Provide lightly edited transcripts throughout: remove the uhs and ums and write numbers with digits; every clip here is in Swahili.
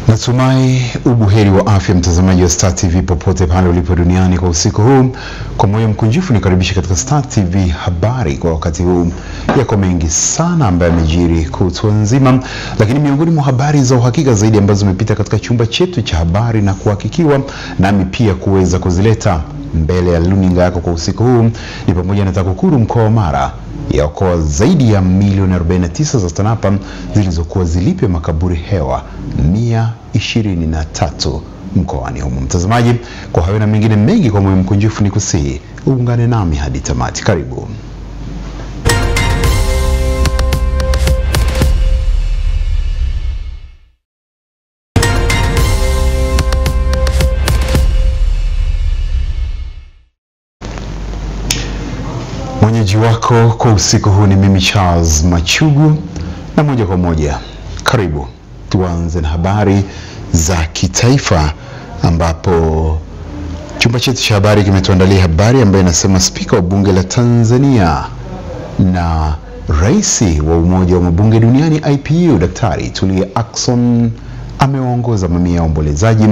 Natumai ubuheri wa afya mtazamaji wa Star TV popote pale ulipo duniani kwa usiku huu. Kwa moyo mkunjufu nikaribisha katika Star TV habari kwa wakati huu. Yako mengi sana ambayo yamejiri kutwa nzima, lakini miongoni mwa habari za uhakika zaidi ambazo zimepita katika chumba chetu cha habari na kuhakikiwa nami pia kuweza kuzileta mbele ya luninga yako kwa usiku huu ni pamoja na TAKUKURU mkoa wa Mara yaokoa zaidi ya milioni 49 za TANAPA zilizokuwa zilipe makaburi hewa 123 mkoani humo. Mtazamaji, kwa hayo na mengine mengi kwa moyo mkunjufu nikusihi uungane nami hadi tamati. Karibu. Mwenyeji wako kwa usiku huu ni mimi Charles Machugu, na moja kwa moja karibu tuanze na habari za kitaifa, ambapo chumba chetu cha habari kimetuandalia habari ambayo inasema Spika wa Bunge la Tanzania na Rais wa Umoja wa Mabunge Duniani IPU Daktari Tulia Ackson amewaongoza mamia ya waombolezaji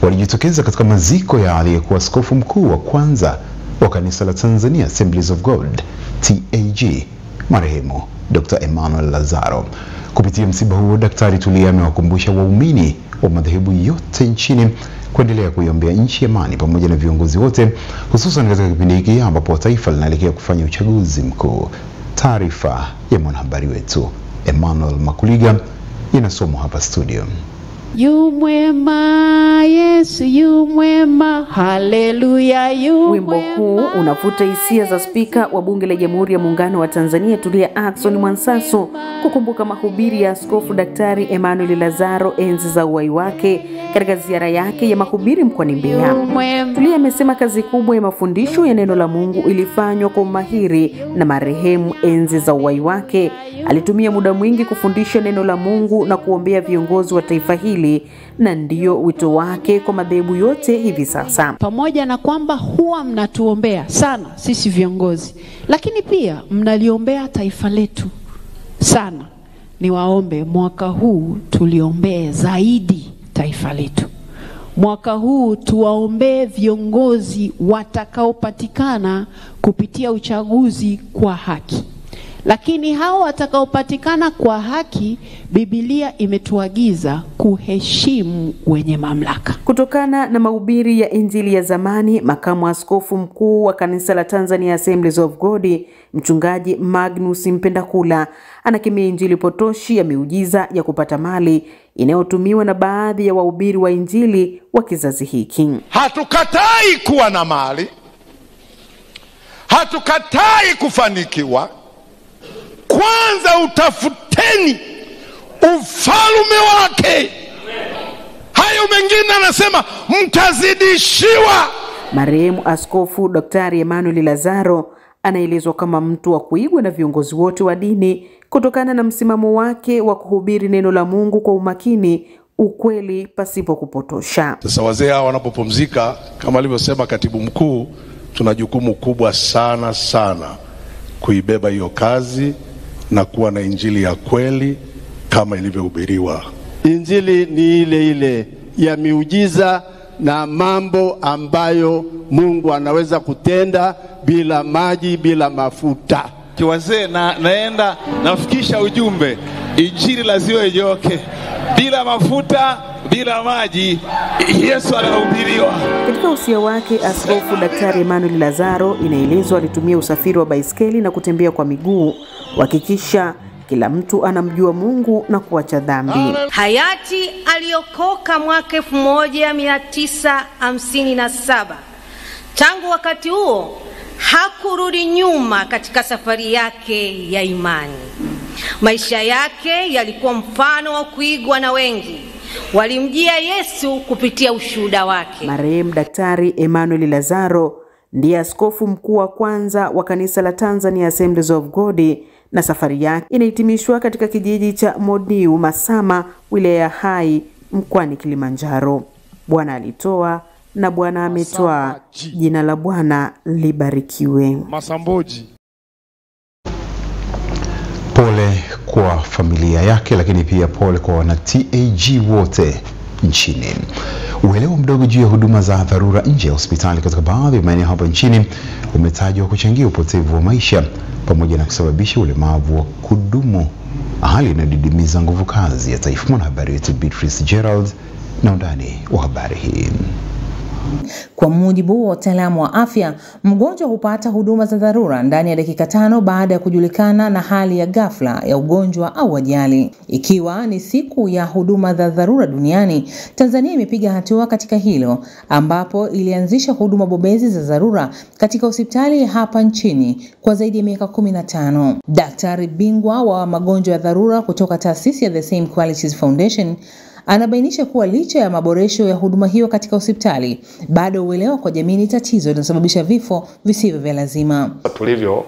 walijitokeza katika maziko ya aliyekuwa askofu mkuu wa kwanza wa kanisa la Tanzania Assemblies of God TAG marehemu Dr. Emmanuel Lazaro. Kupitia msiba huo, Daktari Tulia amewakumbusha waumini wa madhehebu yote nchini kuendelea kuiombea nchi amani pamoja na viongozi wote, hususan katika kipindi hiki ambapo taifa linaelekea kufanya uchaguzi mkuu. Taarifa ya mwanahabari wetu Emmanuel Makuliga inasomwa hapa studio. Yu mwema Yesu, yu mwema, haleluya, yu mwema. Wimbo huu unafuta hisia za Spika wa Bunge la Jamhuri ya Muungano wa Tanzania Tulia Ackson Mwansasu kukumbuka mahubiri ya Askofu Daktari Emmanuel Lazaro enzi za uhai wake katika ziara yake ya mahubiri mkoani Mbeya. Tulia amesema kazi kubwa ya mafundisho ya neno la Mungu ilifanywa kwa umahiri na marehemu enzi za uhai wake. Alitumia muda mwingi kufundisha neno la Mungu na kuombea viongozi wa taifa hili, na ndio wito wake kwa madhehebu yote hivi sasa. Pamoja na kwamba huwa mnatuombea sana sisi viongozi, lakini pia mnaliombea taifa letu sana. Niwaombe mwaka huu tuliombee zaidi taifa letu. Mwaka huu tuwaombee viongozi watakaopatikana kupitia uchaguzi kwa haki. Lakini hao watakaopatikana kwa haki, Biblia imetuagiza kuheshimu wenye mamlaka. Kutokana na mahubiri ya Injili ya zamani, makamu askofu mkuu wa kanisa la Tanzania Assemblies of God, mchungaji Magnus Mpendakula, anakemea injili potoshi ya miujiza ya kupata mali inayotumiwa na baadhi ya wahubiri wa injili wa kizazi hiki. Hatukatai kuwa na mali, hatukatai kufanikiwa. Kwanza utafuteni ufalme wake, hayo mengine anasema mtazidishiwa. Marehemu Askofu Daktari Emmanuel Lazaro anaelezwa kama mtu wa kuigwa na viongozi wote wa dini kutokana na msimamo wake wa kuhubiri neno la Mungu kwa umakini, ukweli pasipo kupotosha. Sasa wazee hao wanapopumzika, kama alivyosema katibu mkuu, tuna jukumu kubwa sana kuibeba hiyo kazi na kuwa na injili ya kweli kama ilivyohubiriwa. Injili ni ile ile ya miujiza na mambo ambayo Mungu anaweza kutenda bila maji, bila mafuta. Kiwazee naenda nafikisha ujumbe, injili lazima ijoke, bila mafuta, bila maji, Yesu anahubiriwa. Katika usia wake, Askofu Daktari Emmanuel Lazaro inaelezwa alitumia usafiri wa baiskeli na kutembea kwa miguu, kuhakikisha kila mtu anamjua Mungu na kuacha dhambi. Hayati aliokoka mwaka 1957. Tangu wakati huo hakurudi nyuma katika safari yake ya imani. Maisha yake yalikuwa mfano wa kuigwa na wengi. Walimjia Yesu kupitia ushuhuda wake. Marehemu Daktari Emmanuel Lazaro ndiye askofu mkuu wa kwanza wa kanisa la Tanzania Assemblies of God, na safari yake inahitimishwa katika kijiji cha Modiu Masama, wilaya ya Hai, mkoani Kilimanjaro. Bwana alitoa na Bwana ametoa, jina la Bwana libarikiwe. Masamboji. Pole kwa familia yake, lakini pia pole kwa wana TAG wote nchini. Uelewa mdogo juu ya huduma za dharura nje ya hospitali katika baadhi ya maeneo hapa nchini umetajwa kuchangia upotevu wa maisha pamoja na kusababisha ulemavu wa kudumu, hali inayodidimiza nguvu kazi ya taifa. Mwanahabari wetu Beatrice Gerald na undani wa habari hii. Kwa mujibu wa wataalamu wa afya, mgonjwa hupata huduma za dharura ndani ya dakika 5 baada ya kujulikana na hali ya ghafla ya ugonjwa au ajali. Ikiwa ni siku ya huduma za dharura duniani, Tanzania imepiga hatua katika hilo, ambapo ilianzisha huduma bobezi za dharura katika hospitali hapa nchini kwa zaidi ya miaka 15. Daktari bingwa wa magonjwa ya dharura kutoka taasisi ya The Same Qualities Foundation anabainisha kuwa licha ya maboresho ya huduma hiyo katika hospitali, bado uelewa kwa jamii ni tatizo linalosababisha vifo visivyo vya lazima. Tulivyo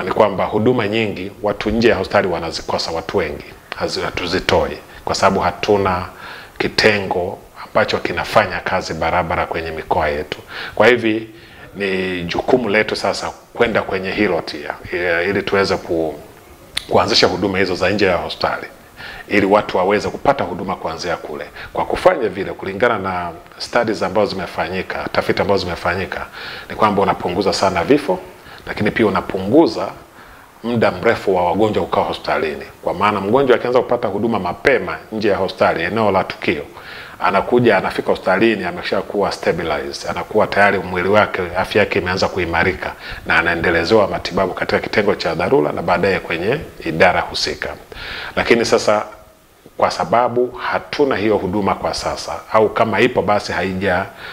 ni kwamba huduma nyingi watu nje ya hospitali wanazikosa, watu wengi hatuzitoi kwa sababu hatuna kitengo ambacho kinafanya kazi barabara kwenye mikoa yetu. Kwa hivi ni jukumu letu sasa kwenda kwenye hilo ili tuweze kuanzisha huduma hizo za nje ya hospitali, ili watu waweze kupata huduma kuanzia kule. Kwa kufanya vile, kulingana na studies ambazo zimefanyika, tafiti ambazo zimefanyika, ni kwamba unapunguza sana vifo, lakini pia unapunguza muda mrefu wa wagonjwa kukaa hospitalini. Kwa maana mgonjwa akianza kupata huduma mapema nje ya hospitali, eneo la tukio, anakuja anafika hospitalini ameshakuwa stabilized, anakuwa tayari mwili wake, afya yake imeanza kuimarika na anaendelezewa matibabu katika kitengo cha dharura na baadaye kwenye idara husika. Lakini sasa kwa sababu hatuna hiyo huduma kwa sasa, au kama ipo basi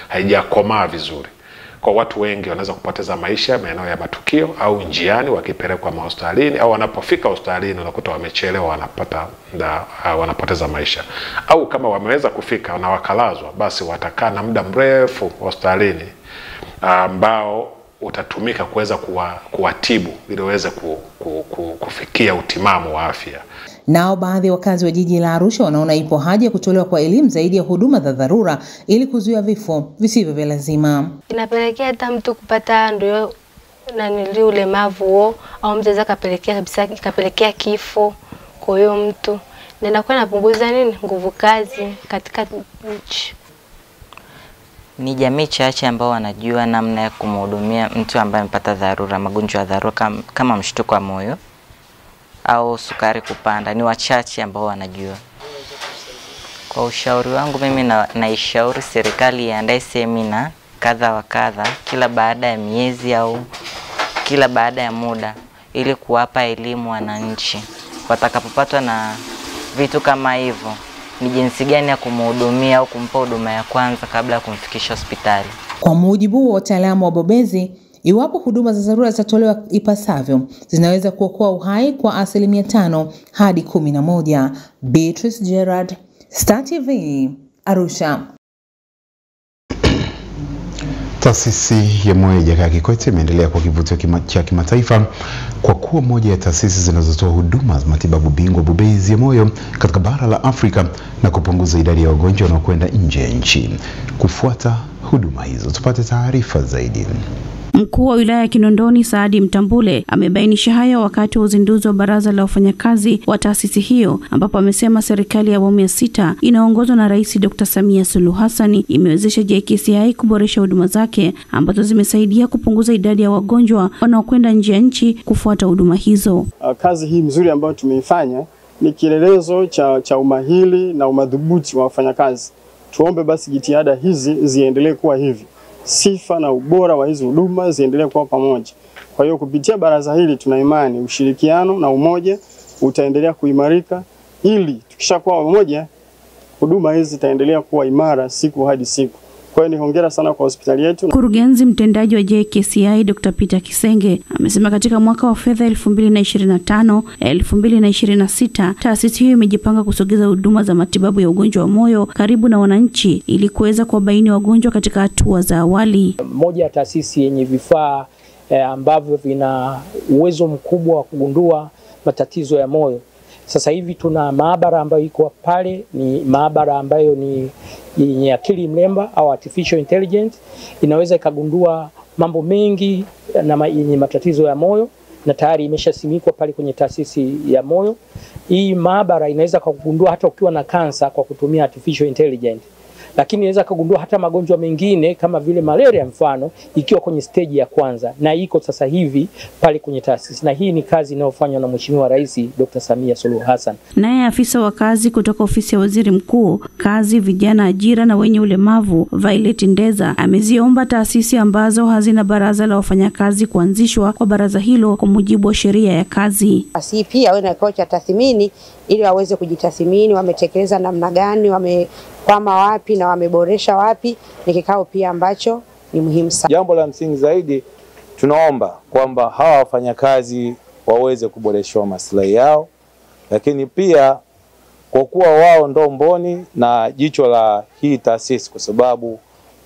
haijakomaa vizuri, kwa watu wengi wanaweza kupoteza maisha maeneo ya matukio au njiani wakipelekwa hospitalini, au wanapofika hospitalini unakuta wamechelewa, wanapoteza maisha. Au kama wameweza kufika na wakalazwa, basi watakaa na muda mrefu hospitalini ambao utatumika kuweza kuwatibu ili waweze kufikia utimamu wa afya. Nao baadhi ya wakazi wa jiji la Arusha wanaona ipo haja ya kutolewa kwa elimu zaidi ya huduma za dharura ili kuzuia vifo visivyo vya lazima. Inapelekea hata mtu kupata ndio ulemavu au mzazi kapelekea kabisa kapelekea kifo kwa hiyo mtu. Na inakuwa inapunguza nguvu kazi katika nchi. Ni jamii chache ambao wanajua namna ya kumhudumia mtu ambaye amepata dharura, magonjwa ya dharura kama mshtuko wa moyo au sukari kupanda. Ni wachache ambao wanajua. Kwa ushauri wangu mimi naishauri serikali iandae semina kadha wa kadha kila baada ya miezi au kila baada ya muda, ili kuwapa elimu wananchi watakapopatwa na vitu kama hivyo, ni jinsi gani ya kumhudumia au kumpa huduma ya kwanza kabla ya kumfikisha hospitali. Kwa mujibu wa wataalamu wa bobezi, iwapo huduma za dharura zitatolewa ipasavyo, zinaweza kuokoa uhai kwa 5% hadi 11. Beatrice Gerard, Star TV, Arusha. Taasisi ya Moyo Jakaya Kikwete imeendelea kwa kivutio cha kimataifa kwa kuwa moja ya taasisi zinazotoa huduma za matibabu bingwa bobezi ya moyo katika bara la Afrika na kupunguza idadi ya wagonjwa wanaokwenda nje ya nchi. Kufuata huduma hizo, tupate taarifa zaidi. Mkuu wa wilaya ya Kinondoni Saadi Mtambule amebainisha hayo wakati wa uzinduzi wa baraza la wafanyakazi wa taasisi hiyo, ambapo amesema serikali ya awamu ya 6 inaongozwa na Rais Dr. Samia Suluhu Hassan imewezesha JKCI kuboresha huduma zake ambazo zimesaidia kupunguza idadi ya wagonjwa wanaokwenda nje ya nchi kufuata huduma hizo. Kazi hii nzuri ambayo tumeifanya ni kielelezo cha umahiri na umadhubuti wa wafanyakazi. Tuombe basi jitihada hizi ziendelee kuwa hivi. Sifa na ubora wa hizo huduma ziendelee kuwa pamoja. Kwa hiyo kupitia baraza hili tuna imani ushirikiano na umoja utaendelea kuimarika, ili tukishakuwa pamoja huduma hizi zitaendelea kuwa imara siku hadi siku. Kwa hiyo ni hongera sana kwa hospitali yetu. Mkurugenzi mtendaji wa JKCI Dr. Peter Kisenge amesema katika mwaka wa fedha 2025-2026 taasisi hiyo imejipanga kusogeza huduma za matibabu ya ugonjwa wa moyo karibu na wananchi ili kuweza kuwabaini wagonjwa katika hatua za awali. Moja ya taasisi yenye vifaa ambavyo vina uwezo mkubwa wa kugundua matatizo ya moyo. Sasa hivi tuna maabara ambayo iko pale, ni maabara ambayo ni yenye akili mnemba au artificial intelligence, inaweza ikagundua mambo mengi na yenye matatizo ya moyo na tayari imeshasimikwa pale kwenye taasisi ya moyo. Hii maabara inaweza kugundua hata ukiwa na kansa kwa kutumia artificial intelligence, lakini inaweza kugundua hata magonjwa mengine kama vile malaria mfano ikiwa kwenye stage ya kwanza, na iko sasa hivi pale kwenye taasisi, na hii ni kazi inayofanywa na Mheshimiwa Rais Dr. Samia Suluhu Hassan. Naye afisa wa kazi kutoka ofisi ya Waziri Mkuu, kazi, vijana, ajira na wenye ulemavu, Violet Ndeza, ameziomba taasisi ambazo hazina baraza la wafanyakazi kuanzishwa kwa baraza hilo kwa mujibu wa sheria ya kazi. Asi pia wawe na kikao cha tathmini ili waweze kujitathmini wametekeleza namna gani, wamekwama wapi na wameboresha wapi. Ni kikao pia ambacho ni muhimu sana. Jambo la msingi zaidi, tunaomba kwamba hawa wafanyakazi waweze kuboreshwa maslahi yao, lakini pia kwa kuwa wao ndo mboni na jicho la hii taasisi, kwa sababu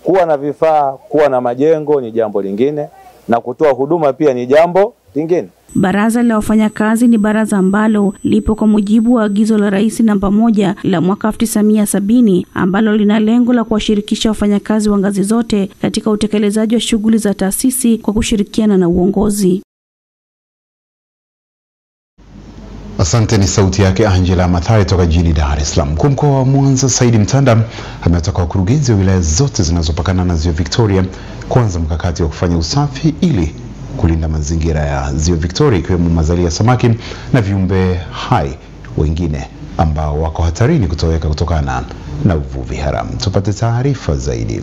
kuwa na vifaa, kuwa na majengo ni jambo lingine, na kutoa huduma pia ni jambo lingine. Baraza la wafanyakazi ni baraza ambalo lipo kwa mujibu wa agizo la Rais namba 1 la mwaka 1970 ambalo lina lengo la kuwashirikisha wafanyakazi wa ngazi zote katika utekelezaji wa shughuli za taasisi kwa kushirikiana na uongozi. Asante. Ni sauti yake Angela Mathare toka jijini Dar es Salaam. Mkuu mkoa wa Mwanza Saidi Mtanda ametoka wakurugenzi wa wilaya zote zinazopakana na Ziwa Victoria kuanza mkakati wa kufanya usafi ili kulinda mazingira ya Ziwa Victoria, ikiwemo mazalia ya samaki na viumbe hai wengine ambao wako hatarini kutoweka kutokana na uvuvi haramu. Tupate taarifa zaidi.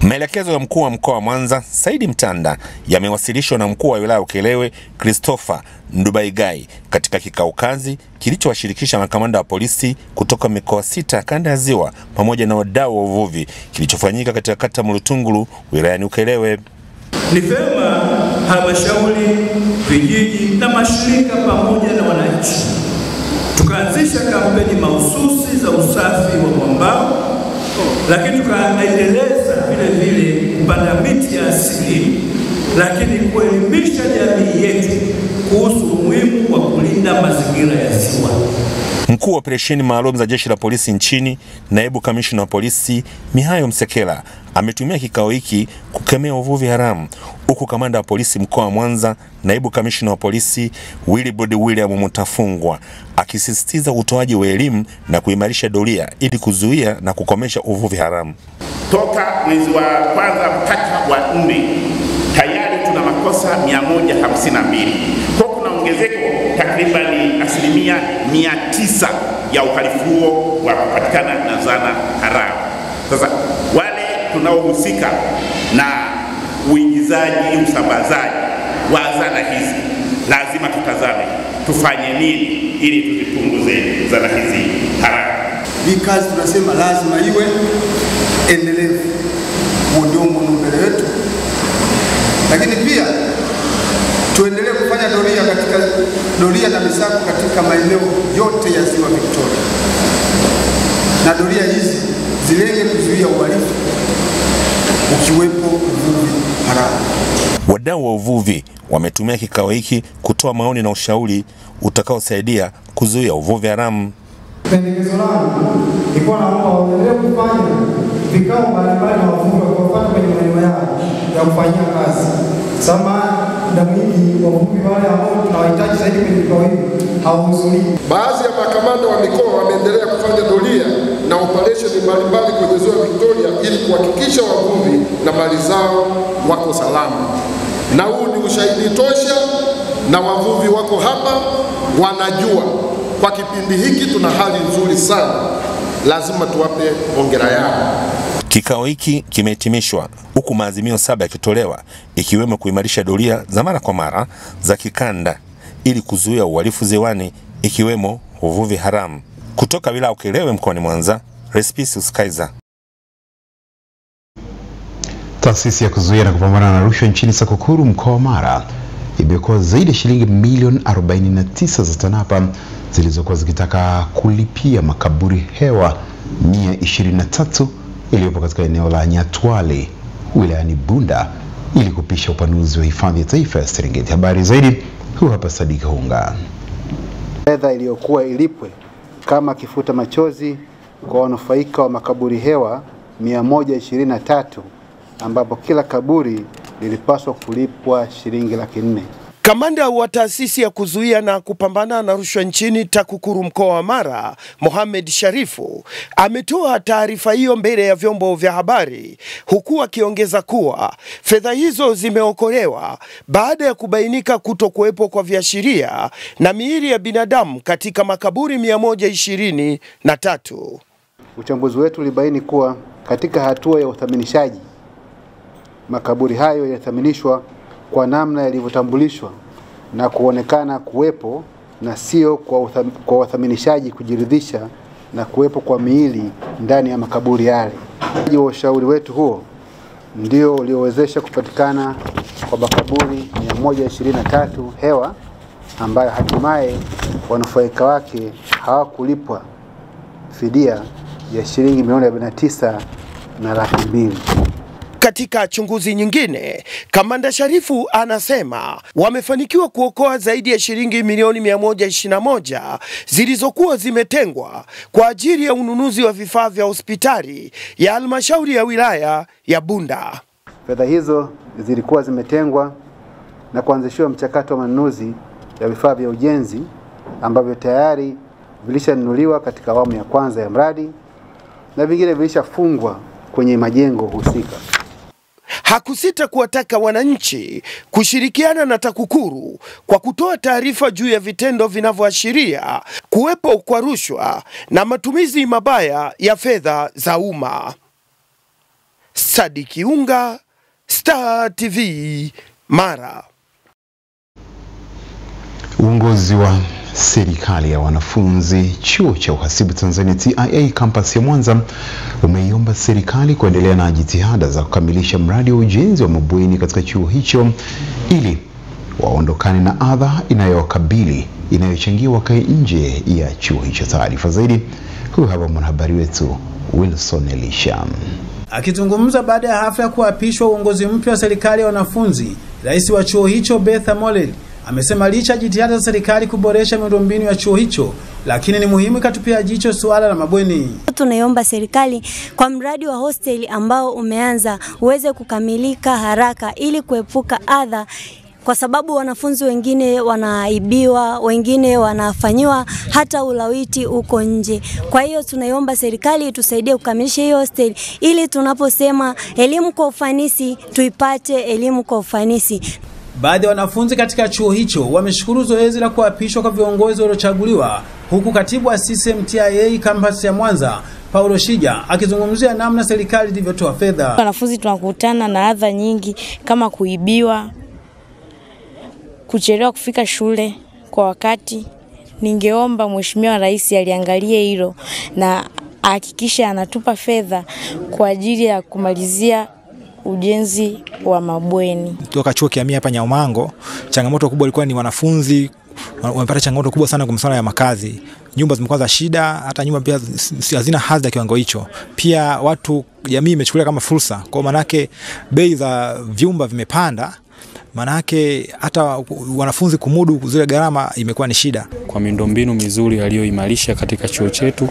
Maelekezo ya mkuu wa mkoa wa Mwanza Saidi Mtanda yamewasilishwa na mkuu wa wilaya Ukerewe Christopher Ndubaigai katika kikao kazi kilichowashirikisha makamanda wa polisi kutoka mikoa 6 kanda ya Ziwa pamoja na wadau wa uvuvi, kilichofanyika katika kata Mulutungulu wilayani Ukerewe. Ni vema halmashauri, vijiji na mashirika pamoja na wananchi tukaanzisha kampeni mahususi za usafi wa mwambao, lakini tukaendeleza vile vile kupanda miti ya asili, lakini kuelimisha jamii yetu kuhusu umuhimu wa kulinda mazingira ya ziwa. Mkuu wa operesheni maalum za jeshi la polisi nchini, naibu kamishna wa polisi Mihayo Msekela, ametumia kikao hiki kukemea uvuvi haramu, huku kamanda wa polisi mkoa wa Mwanza, naibu kamishna wa polisi Wilbrod William Mutafungwa akisisitiza utoaji wa elimu na kuimarisha doria ili kuzuia na kukomesha uvuvi haramu. Toka mwezi wa kwanza mpaka wa 4 tayari tuna makosa 152. Kwa kuna ongezeko takriban 900% ya uhalifu huo wa kupatikana na zana haramu. Sasa wale tunaohusika na uingizaji, usambazaji wa zana hizi lazima tutazame tufanye nini ili tuzipunguze zana hizi haramu. Hii kazi tunasema lazima iwe endelevu, ndio mbele wetu, lakini pia tuendelee kufanya doria na misako katika maeneo yote ya Ziwa Victoria, na doria hizi zilenge kuzuia uhalifu ukiwepo uvuvi haramu. Wadau wa uvuvi wametumia kikao hiki kutoa maoni na ushauri utakaosaidia kuzuia uvuvi haramu. Pendekezo langu ni kwa naomba waendelee kufanya vikao mbalimbali na wavuvi wakifanya kwenye maeneo yao ya kufanyia kazi. Sama muda mwingi wavuvi wale ambao tunawahitaji zaidi kwenye vikao hivi hawahudhurii. Baadhi ya makamanda wa mikoa wameendelea kufanya doria na operesheni mbalimbali kwenye Ziwa Victoria ili kuhakikisha wavuvi na mali zao wako salama. Na huu ni ushahidi tosha, na wavuvi wako hapa wanajua kwa kipindi hiki tuna hali nzuri sana, lazima tuwape hongera yao. Kikao hiki kimehitimishwa huku maazimio 7 yakitolewa, ikiwemo kuimarisha doria za mara kwa mara za kikanda ili kuzuia uhalifu ziwani, ikiwemo uvuvi haramu. Kutoka wilaya Ukerewe mkoani Mwanza, Respicius Kaiser. Taasisi ya kuzuia na kupambana na rushwa nchini SACCOKURU mkoa wa Mara imeokoa zaidi ya shilingi milioni 49 za TANAPA zilizokuwa zikitaka kulipia makaburi hewa 123 iliyopo katika eneo la Nyatwali wilayani Bunda ili kupisha upanuzi wa hifadhi ya taifa ya Serengeti. Habari zaidi huu hapa Sadika Hunga. Fedha iliyokuwa ilipwe kama kifuta machozi kwa wanufaika wa makaburi hewa 123 ambapo kila kaburi lilipaswa kulipwa shilingi 400,000. Kamanda wa taasisi ya kuzuia na kupambana na rushwa nchini TAKUKURU mkoa wa Mara, Mohamed Sharifu, ametoa taarifa hiyo mbele ya vyombo vya habari, huku akiongeza kuwa fedha hizo zimeokolewa baada ya kubainika kutokuwepo kwa viashiria na miili ya binadamu katika makaburi 123. Uchambuzi wetu ulibaini kuwa katika hatua ya uthaminishaji, makaburi hayo yathaminishwa kwa namna yalivyotambulishwa na kuonekana kuwepo, na sio kwa wathaminishaji kujiridhisha na kuwepo kwa miili ndani ya makaburi yale. Ushauri wetu huo ndio uliowezesha kupatikana kwa makaburi 123 hewa ambayo hatimaye wanufaika wake hawakulipwa fidia ya shilingi milioni 49 na laki 2. Katika chunguzi nyingine, Kamanda Sharifu anasema wamefanikiwa kuokoa zaidi ya shilingi milioni 121 zilizokuwa zimetengwa kwa ajili ya ununuzi wa vifaa vya hospitali ya halmashauri ya wilaya ya Bunda. Fedha hizo zilikuwa zimetengwa na kuanzishiwa mchakato wa manunuzi ya vifaa vya ujenzi ambavyo tayari vilishanunuliwa katika awamu ya kwanza ya mradi na vingine vilishafungwa kwenye majengo husika. Hakusita kuwataka wananchi kushirikiana na TAKUKURU kwa kutoa taarifa juu ya vitendo vinavyoashiria kuwepo kwa rushwa na matumizi mabaya ya fedha za umma. Sadiki Unga, Star TV, Mara. Uongozi wa serikali ya wanafunzi chuo cha uhasibu Tanzania TIA campus ya Mwanza umeiomba serikali kuendelea na jitihada za kukamilisha mradi wa ujenzi wa mabweni katika chuo hicho ili waondokane na adha inayowakabili inayochangia wakae nje ya chuo hicho. Taarifa zaidi huyu hapa mwanahabari wetu Wilson Elisha. Akizungumza baada ya hafla ya kuapishwa uongozi mpya wa serikali ya wanafunzi, rais wa chuo hicho Betha Molel amesema licha jitihada za serikali kuboresha miundombinu ya chuo hicho, lakini ni muhimu ikatupia jicho suala la mabweni. Tunaiomba serikali kwa mradi wa hostel ambao umeanza uweze kukamilika haraka ili kuepuka adha, kwa sababu wanafunzi wengine wanaibiwa, wengine wanafanyiwa hata ulawiti uko nje. Kwa hiyo tunaiomba serikali itusaidie kukamilisha hiyo hostel ili tunaposema elimu kwa ufanisi tuipate elimu kwa ufanisi. Baadhi ya wanafunzi katika chuo hicho wameshukuru zoezi la kuapishwa kwa viongozi waliochaguliwa, huku katibu wa CCM TIA campus ya Mwanza Paulo Shija akizungumzia namna serikali ilivyotoa fedha. Wanafunzi tunakutana na adha nyingi kama kuibiwa, kuchelewa kufika shule kwa wakati. Ningeomba Mheshimiwa Rais aliangalie hilo na hakikisha anatupa fedha kwa ajili ya kumalizia ujenzi wa mabweni. Toka chuo kihamia hapa Nyaumango, changamoto kubwa ilikuwa ni wanafunzi wamepata changamoto kubwa sana kwa masuala ya makazi. Nyumba zimekuwa za shida, hata nyumba pia hazina hadhi ya kiwango hicho. Pia watu, jamii imechukulia kama fursa. Kwa maana yake bei za vyumba vimepanda. Maana yake hata wanafunzi kumudu zile gharama imekuwa ni shida. Kwa miundombinu mizuri aliyoimarisha katika chuo chetu,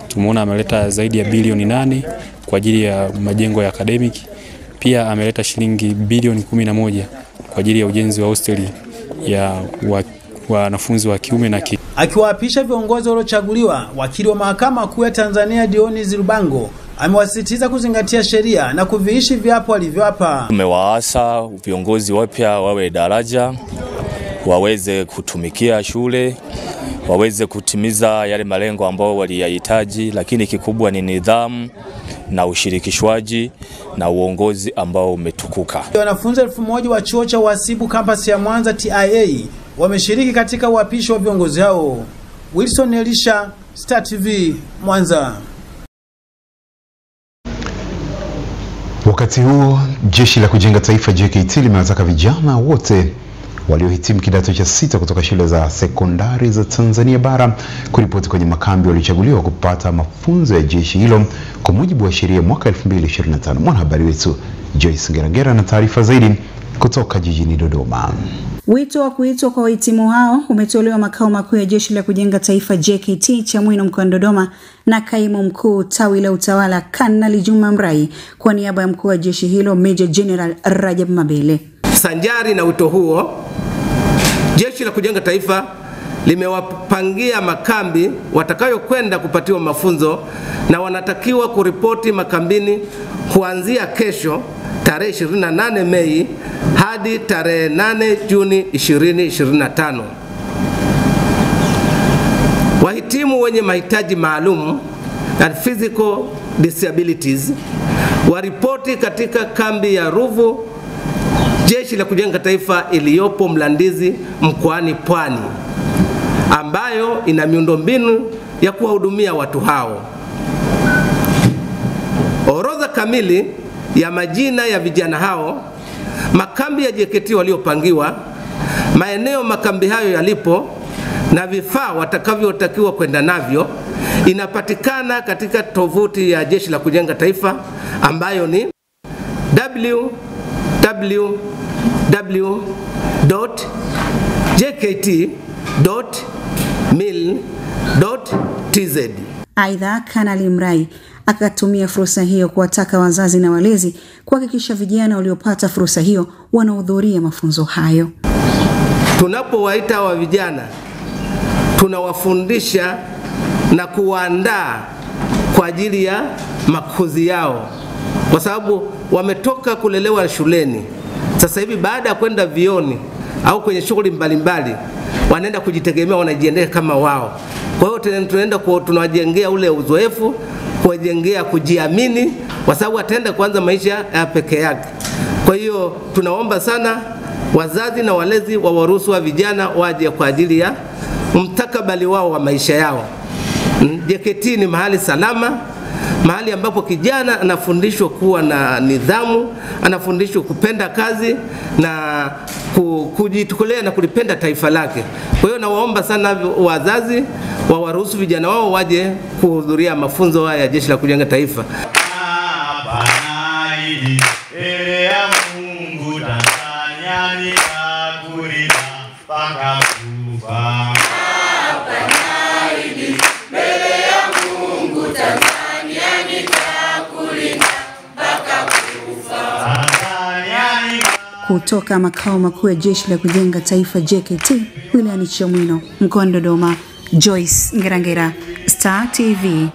tumeona ameleta zaidi ya bilioni 8 kwa ajili ya majengo ya academic. Pia ameleta shilingi bilioni 11 kwa ajili ya ujenzi wa hosteli ya wanafunzi wa kiume na kike. Akiwaapisha viongozi waliochaguliwa, wakili wa mahakama kuu ya Tanzania Dionis Rubango amewasisitiza kuzingatia sheria na kuviishi viapo walivyoapa. Tumewaasa viongozi wapya wawe daraja, waweze kutumikia shule, waweze kutimiza yale malengo ambayo waliyahitaji, lakini kikubwa ni nidhamu na ushirikishwaji na uongozi ambao umetukuka. Wanafunzi 1000 wa chuo cha uhasibu campus ya Mwanza TIA wameshiriki katika uapisho wa viongozi hao. Wilson Elisha, Star TV, Mwanza. Wakati huo, Jeshi la Kujenga Taifa JKT limewataka vijana wote waliohitimu kidato cha 6 kutoka shule za sekondari za Tanzania bara kuripoti kwenye makambi waliochaguliwa kupata mafunzo ya jeshi hilo kwa mujibu wa sheria mwaka 2025. Mwanahabari wetu Joyce Ngeragera na taarifa zaidi kutoka jijini Dodoma. Wito wa kuitwa kwa wahitimu hao umetolewa makao makuu ya Jeshi la Kujenga Taifa JKT Chamwino mkoani Dodoma na kaimu mkuu tawi la utawala Kanali Juma Mrai kwa niaba ya mkuu wa jeshi hilo Major General Rajab Mabele. Sanjari na wito huo, Jeshi la Kujenga Taifa limewapangia makambi watakayokwenda kupatiwa mafunzo na wanatakiwa kuripoti makambini kuanzia kesho tarehe 28 Mei hadi tarehe 8 Juni 2025. Wahitimu wenye mahitaji maalum and physical disabilities waripoti katika kambi ya Ruvu Jeshi la Kujenga Taifa iliyopo Mlandizi mkoani Pwani, ambayo ina miundombinu ya kuwahudumia watu hao. Orodha kamili ya majina ya vijana hao, makambi ya JKT waliopangiwa, maeneo makambi hayo yalipo na vifaa watakavyotakiwa kwenda navyo inapatikana katika tovuti ya Jeshi la Kujenga Taifa ambayo ni www.jkt.mil.tz. Aidha, Kanali Mrai akatumia fursa hiyo kuwataka wazazi na walezi kuhakikisha vijana waliopata fursa hiyo wanahudhuria mafunzo hayo. Tunapowaita wa vijana, tunawafundisha na kuwaandaa kwa ajili ya makuzi yao, kwa sababu wametoka kulelewa shuleni. Sasa hivi baada ya kwenda vioni au kwenye shughuli mbalimbali, wanaenda kujitegemea, wanajiendea kama wao. Kwa hiyo tunaenda tunawajengea ule uzoefu, kuwajengea kujiamini, kwa sababu ataenda kuanza maisha ya peke yake. Kwa hiyo tunaomba sana wazazi na walezi wawaruhusu wa vijana waje kwa ajili ya mtakabali wao wa maisha yao. JKT ni mahali salama, mahali ambapo kijana anafundishwa kuwa na nidhamu, anafundishwa kupenda kazi na kujitolea na kulipenda taifa lake. Kwa hiyo nawaomba sana wazazi wawaruhusu vijana wao waje kuhudhuria mafunzo haya ya Jeshi la Kujenga Taifa. Kutoka makao makuu ya Jeshi la Kujenga Taifa JKT wilayani Chamwino mkoani Dodoma, Joyce Ngerangera, Star TV.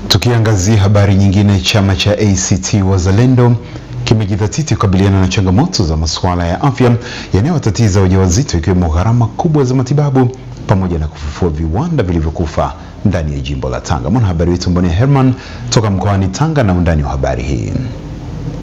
Tukiangazia habari nyingine, chama cha ACT Wazalendo kimejidhatiti kukabiliana na changamoto za masuala ya afya yanayowatatiza wajawazito, ikiwemo gharama kubwa za matibabu pamoja na kufufua viwanda vilivyokufa ndani ya jimbo la Tanga. Mwanahabari wetu Mbonia Herman toka mkoani Tanga na undani wa habari hii.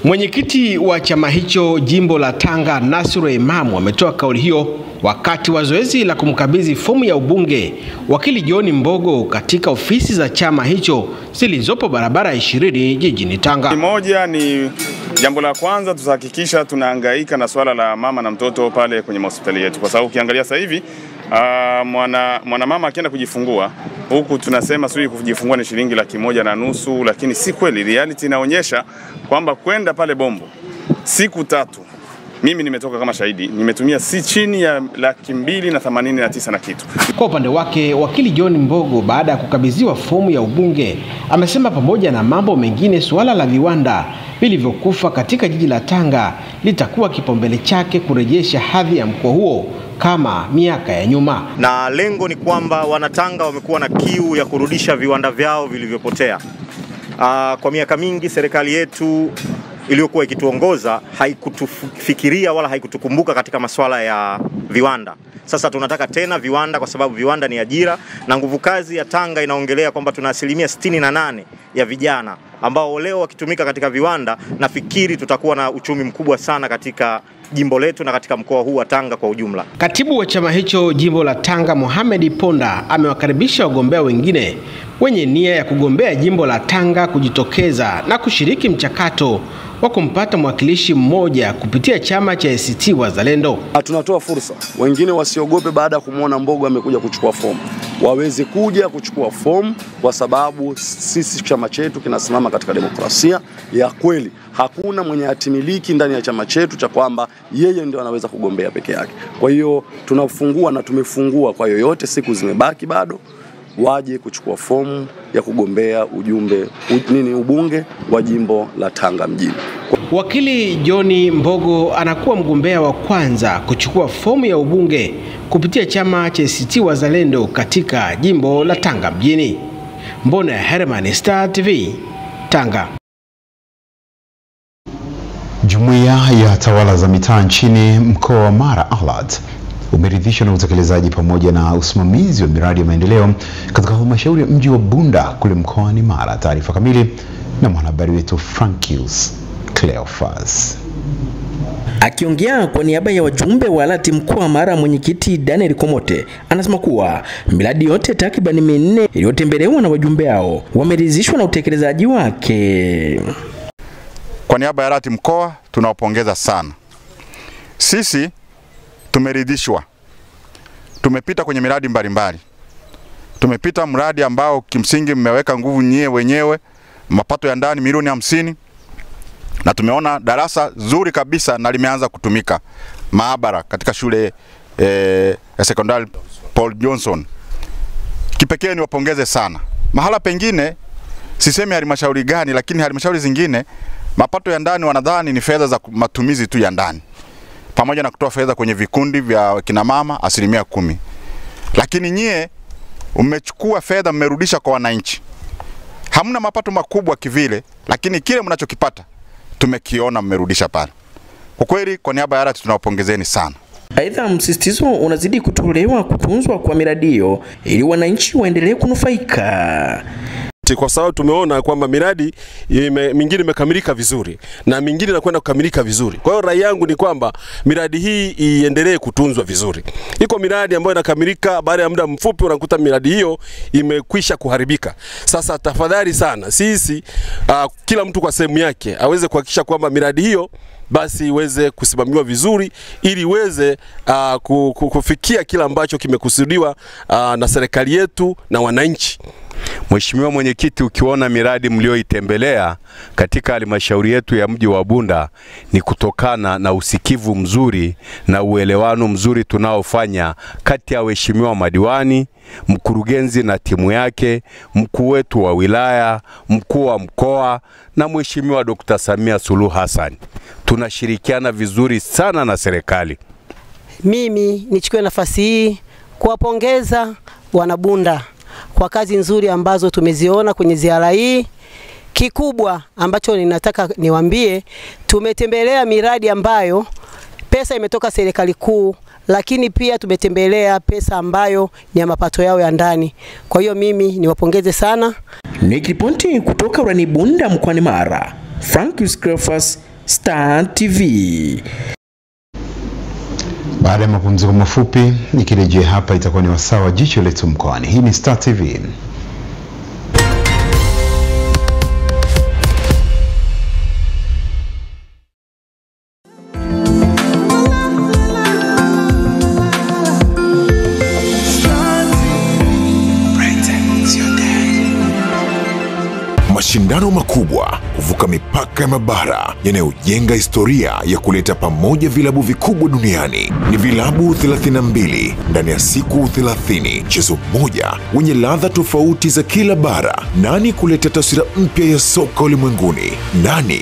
Mwenyekiti wa chama hicho jimbo la Tanga, Nasiru Imamu, ametoa kauli hiyo wakati wa zoezi la kumkabidhi fomu ya ubunge wakili John Mbogo katika ofisi za chama hicho zilizopo barabara 20 jijini Tanga. Moja ni jambo la kwanza, tutahakikisha tunahangaika na swala la mama na mtoto pale kwenye hospitali yetu, kwa sababu ukiangalia sasa hivi mwana mama akienda kujifungua huku tunasema sio kujifungua ni shilingi 150, lakini si kweli. Reality inaonyesha kwamba kwenda pale Bombo siku 3, mimi nimetoka kama shahidi, nimetumia si chini ya 289 na kitu. Kwa upande wake, wakili John Mbogo baada ya kukabidhiwa fomu ya ubunge amesema pamoja na mambo mengine, suala la viwanda vilivyokufa katika jiji la Tanga litakuwa kipaumbele chake kurejesha hadhi ya mkoa huo kama miaka ya nyuma. Na lengo ni kwamba Wanatanga wamekuwa na kiu ya kurudisha viwanda vyao vilivyopotea. Kwa miaka mingi serikali yetu iliyokuwa ikituongoza haikutufikiria wala haikutukumbuka katika masuala ya viwanda. Sasa tunataka tena viwanda, kwa sababu viwanda ni ajira, na nguvu kazi ya Tanga inaongelea kwamba tuna 68% ya vijana ambao leo wakitumika katika viwanda, nafikiri tutakuwa na uchumi mkubwa sana katika jimbo letu na katika mkoa huu wa Tanga kwa ujumla. Katibu wa chama hicho jimbo la Tanga, Mohamed Ponda, amewakaribisha wagombea wengine wenye nia ya kugombea jimbo la Tanga kujitokeza na kushiriki mchakato wa kumpata mwakilishi mmoja kupitia chama cha ACT Wazalendo. Tunatoa fursa wengine wasiogope, baada ya kumuona Mbogo amekuja kuchukua fomu, waweze kuja kuchukua fomu, kwa sababu sisi chama chetu kinasimama katika demokrasia ya kweli. Hakuna mwenye hatimiliki ndani ya chama chetu cha kwamba yeye ndio anaweza kugombea peke yake. Kwa hiyo tunafungua na tumefungua kwa yoyote, siku zimebaki bado, waje kuchukua fomu ya kugombea ubunge wa jimbo la Tanga mjini. Wakili John Mbogo anakuwa mgombea wa kwanza kuchukua fomu ya ubunge kupitia chama cha ACT Wazalendo katika jimbo la Tanga mjini. Mbona Herman, Star TV, Tanga. Jumuiya ya tawala za mitaa nchini mkoa wa Mara ALAT umeridhishwa na utekelezaji pamoja na usimamizi wa miradi ya maendeleo katika halmashauri ya mji wa Bunda kule mkoani Mara. Taarifa kamili na mwanahabari wetu Frankius Cleophas. Akiongea kwa niaba ya wajumbe wa ALAT mkoa wa Mara, mwenyekiti Daniel Komote anasema kuwa miradi yote takriban 4 iliyotembelewa na wajumbe hao wameridhishwa na utekelezaji wake. Kwa niaba ya ALAT mkoa tunawapongeza sana. Sisi tumeridhishwa. Tumepita kwenye miradi mbalimbali. Tumepita mradi ambao kimsingi mmeweka nguvu nyie wenyewe, mapato ya ndani milioni 50, na tumeona darasa zuri kabisa na limeanza kutumika, maabara katika shule ya sekondari Paul Johnson. Kipekee niwapongeze sana. Mahala pengine sisemi halmashauri gani, lakini halmashauri zingine mapato ya ndani wanadhani ni fedha za matumizi tu ya ndani, pamoja na kutoa fedha kwenye vikundi vya kina mama 10%. Lakini nyie umechukua fedha mmerudisha kwa wananchi. Hamna mapato makubwa kivile, lakini kile mnachokipata tumekiona mmerudisha pale. Kwa kweli kwa niaba ya ALAT tunawapongezeni sana. Aidha, msisitizo unazidi kutolewa kutunzwa kwa miradi hiyo ili wananchi waendelee kunufaika. Kwa sababu tumeona kwamba miradi mingine imekamilika vizuri na mingine inakwenda kukamilika vizuri. Kwa hiyo rai yangu ni kwamba miradi hii iendelee kutunzwa vizuri. Iko miradi ambayo inakamilika baada ya muda mfupi unakuta miradi hiyo imekwisha kuharibika. Sasa tafadhali sana sisi kila mtu kwa sehemu yake aweze kuhakikisha kwamba miradi hiyo basi iweze kusimamiwa vizuri ili iweze kufikia kila ambacho kimekusudiwa na serikali yetu na wananchi. Mheshimiwa Mwenyekiti, ukiona miradi mlioitembelea katika halmashauri yetu ya mji wa Bunda ni kutokana na usikivu mzuri na uelewano mzuri tunaofanya kati ya waheshimiwa madiwani, mkurugenzi na timu yake, mkuu wetu wa wilaya, mkuu wa mkoa na Mheshimiwa Dr. Samia Suluhu Hassan. Tunashirikiana vizuri sana na serikali. Mimi nichukue nafasi hii kuwapongeza wana Bunda kwa kazi nzuri ambazo tumeziona kwenye ziara hii. Kikubwa ambacho ninataka niwaambie, tumetembelea miradi ambayo pesa imetoka serikali kuu, lakini pia tumetembelea pesa ambayo ni ya mapato yao ya ndani. Kwa hiyo mimi niwapongeze sana. Nikiripoti kutoka Rani Bunda mkoani Mara, Frankius Cleophas, Star TV. Baada ya mapumziko mafupi, nikirejea hapa itakuwa ni wasaa wa jicho letu mkoani. Hii ni Star TV. Mashindano makubwa kuvuka mipaka ya mabara yanayojenga historia ya kuleta pamoja vilabu vikubwa duniani. Ni vilabu 32 ndani ya siku 30, mchezo mmoja wenye ladha tofauti za kila bara. Nani kuleta taswira mpya ya soka ulimwenguni? Nani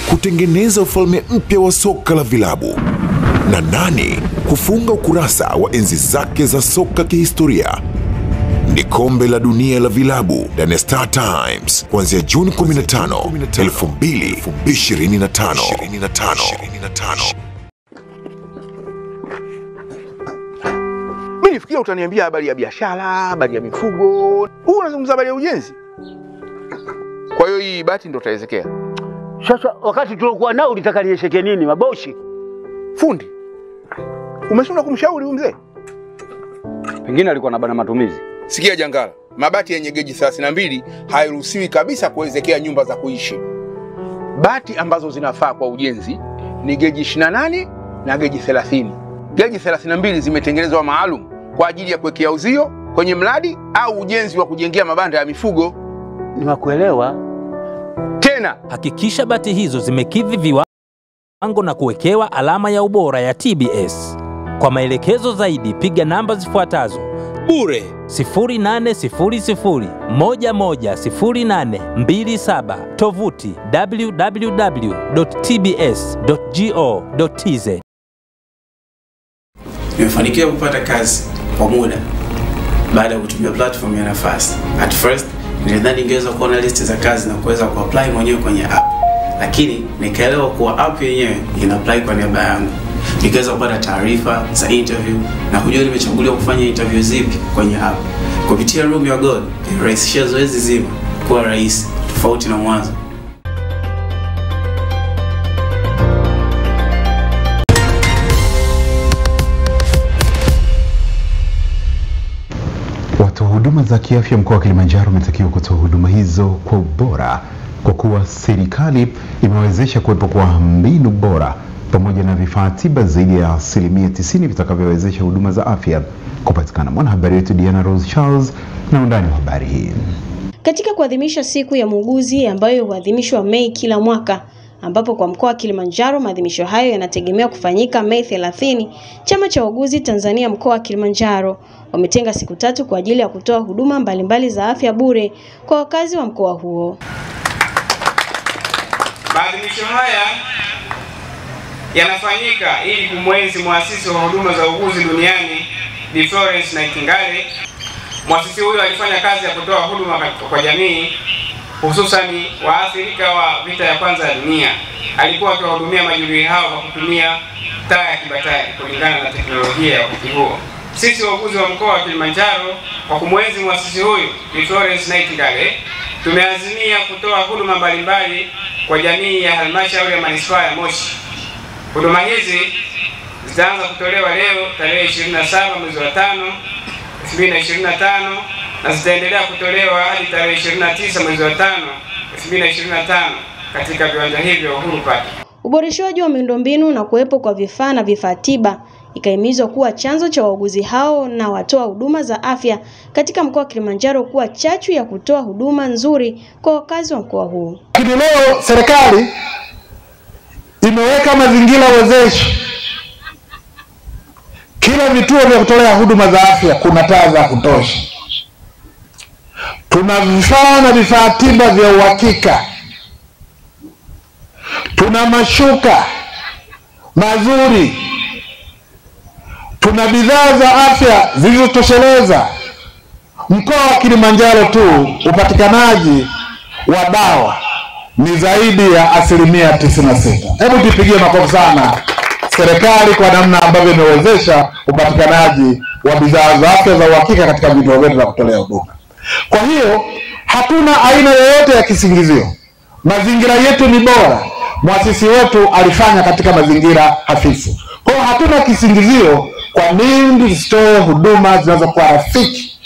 kutengeneza ufalme mpya wa soka la vilabu? Na nani kufunga ukurasa wa enzi zake za soka kihistoria? Ni kombe la dunia la vilabu ndani ya Star Times kuanzia Juni 15, 2025. Mimi nifikiria utaniambia habari ya biashara, habari ya mifugo. Huu unazungumza habari ya ujenzi. Kwa hiyo hii bati ndio utaezekea. Sasa wakati tulikuwa nao ulitaka niesheke nini maboshi? Fundi. Umeshindwa kumshauri huyu mzee? Pengine alikuwa na bana matumizi. Sikia Jangala, mabati yenye geji 32 hairuhusiwi kabisa kuwezekea nyumba za kuishi. Bati ambazo zinafaa kwa ujenzi ni geji 28 na geji 30. Geji 32 zimetengenezwa maalum kwa ajili ya kuwekea uzio kwenye mradi au ujenzi wa kujengea mabanda ya mifugo. Nimekuelewa. Tena hakikisha bati hizo zimekidhi viwango na kuwekewa alama ya ubora ya TBS. Kwa maelekezo zaidi piga namba zifuatazo. bure 0800 tovuti www.tbs.go.tz. Nimefanikiwa kupata kazi kwa muda baada ya kutumia platform ya Nafasi. At first nilidhani ningeweza kuona list za kazi na kuweza kuapply mwenyewe kwenye app, lakini nikaelewa kuwa app yenyewe ina apply kwa niaba yangu. Nikaweza kupata taarifa za interview na kujua nimechaguliwa kufanya interview zipi kwenye app. Kupitia Room Your God, irahisisha zoezi zima kuwa rahisi tofauti na mwanzo. Watoa huduma za kiafya mkoa wa Kilimanjaro wametakiwa kutoa huduma hizo kwa ubora kwa kuwa serikali imewezesha kuwepo kwa mbinu bora pamoja na vifaa tiba zaidi ya 90% vitakavyowezesha huduma za afya kupatikana. Mwanahabari wetu Diana Rose Charles na undani wa habari hii. Katika kuadhimisha siku ya muuguzi ambayo huadhimishwa Mei kila mwaka, ambapo kwa mkoa wa Kilimanjaro maadhimisho hayo yanategemea kufanyika Mei 30, Chama cha Wauguzi Tanzania mkoa wa Kilimanjaro wametenga siku 3 kwa ajili ya kutoa huduma mbalimbali za afya bure kwa wakazi wa mkoa huo. Maadhimisho haya yanafanyika ili kumwenzi muasisi wa huduma za uuguzi duniani Bi Florence Nightingale. Muasisi huyo alifanya kazi ya kutoa huduma kwa jamii, hususani waathirika wa vita ya kwanza ya dunia. Alikuwa akiwahudumia majeruhi hao kwa kutumia taa ya kibatari kulingana na teknolojia ya wakati huo. Sisi wauguzi wa mkoa wa Kilimanjaro, kwa kumwenzi muasisi huyu Bi Florence Nightingale, tumeazimia kutoa huduma mbalimbali kwa jamii ya halmashauri ya manispaa ya Moshi. Huduma hizi zitaanza kutolewa leo tarehe 27 mwezi wa 5 2025 na zitaendelea kutolewa hadi tarehe 29 mwezi wa 5 2025 katika viwanja hivyo Uhuru Park. Uboreshaji wa miundombinu na kuwepo kwa vifaa na vifaa tiba ikaimizwa kuwa chanzo cha wauguzi hao na watoa huduma za afya katika mkoa wa Kilimanjaro kuwa chachu ya kutoa huduma nzuri kwa wakazi wa mkoa huu. Lakini leo serikali imeweka mazingira wezeshi. Kila vituo vya kutolea huduma za afya kuna taa za kutosha. Tuna vifaa na vifaa tiba vya uhakika. Tuna mashuka mazuri. Tuna bidhaa za afya zilizotosheleza. Mkoa wa Kilimanjaro tu upatikanaji wa dawa ni zaidi ya 96%. Hebu tupigie makofi sana serikali kwa namna ambavyo imewezesha upatikanaji wa bidhaa za afya za uhakika katika vituo vyetu vya kutolea huduma. Kwa hiyo hatuna aina yoyote ya kisingizio. Mazingira yetu ni bora. Muasisi wetu alifanya katika mazingira hafifu. Kwa hiyo hatuna kisingizio kwa nini tusitoe huduma zinazokuwa rafiki